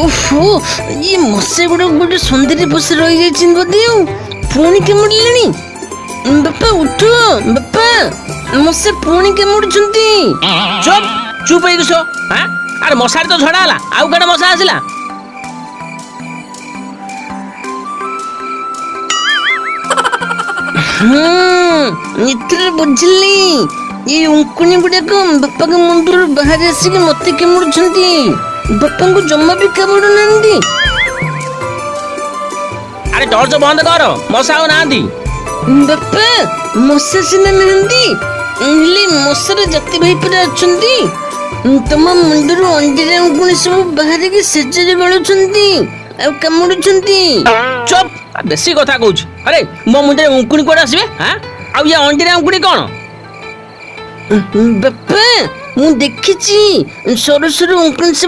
ଓହୋ ଇଏ ମଶା ଗୁଡାକ ଗୋଟେ ସନ୍ଧିରେ ବସି ରହିଯାଇଛି ବୋଧେ ଆଉ ପୁଣି କେମୁଡ଼ିଲେଣି। ବାପା ଉଠ ବାପା, ମଶା ପୁଣି କେମୁଡୁଛନ୍ତି। ଚୁପ୍ ଚୁପ୍ ହେଇକି ଶୋ। ଆରେ ମଶାରୀ ତ ଝଡା ହେଲା, ଆଉ କେଡେ ମଶା ଆସିଲା? ଏଥିରେ ବୁଝିଲି। ଏଇ ଉଙ୍କୁଣି ଗୁଡାକ ବାପାଙ୍କ ମୁଣ୍ଡରୁ ବାହାରି ଆସିକି ମତେ କେମୁଡୁଛନ୍ତି, ବାପାଙ୍କୁ ଜମା ବି କାମୁଡୁନାହାନ୍ତି। ଆରେ ଟର୍ଚ୍ଚ ବନ୍ଦ କର, ମଶା ଆଉ ନାହାନ୍ତି। ବାପା ମଶା ସିନା ନାହାନ୍ତି, ହେଲେ ମଶାର ଜାତି ଭାଇ ପୁରା ଅଛନ୍ତି। ତମ ମୁଣ୍ଡରୁ ଅଣ୍ଡିରା ଉଙ୍କୁଣି ସବୁ ବାହାରିକି ସେଜରେ ଗଳୁଛନ୍ତି ଆଉ କାମୁଡୁଛନ୍ତି। ଚୁପ୍, ବେଶୀ କଥା କହୁଛି। ଆରେ ମୋ ମୁଣ୍ଡରେ ଉଙ୍କୁଣି କୁଆଡେ ଆସିବେ? ଆଉ ଇଏ ଅଣ୍ଡିରା ଉଙ୍କୁଣି କଣ? ବାପା ମୁଁ ଦେଖିଛି, ସରୁ ସରୁ ଉଙ୍କୁଣି ସବୁ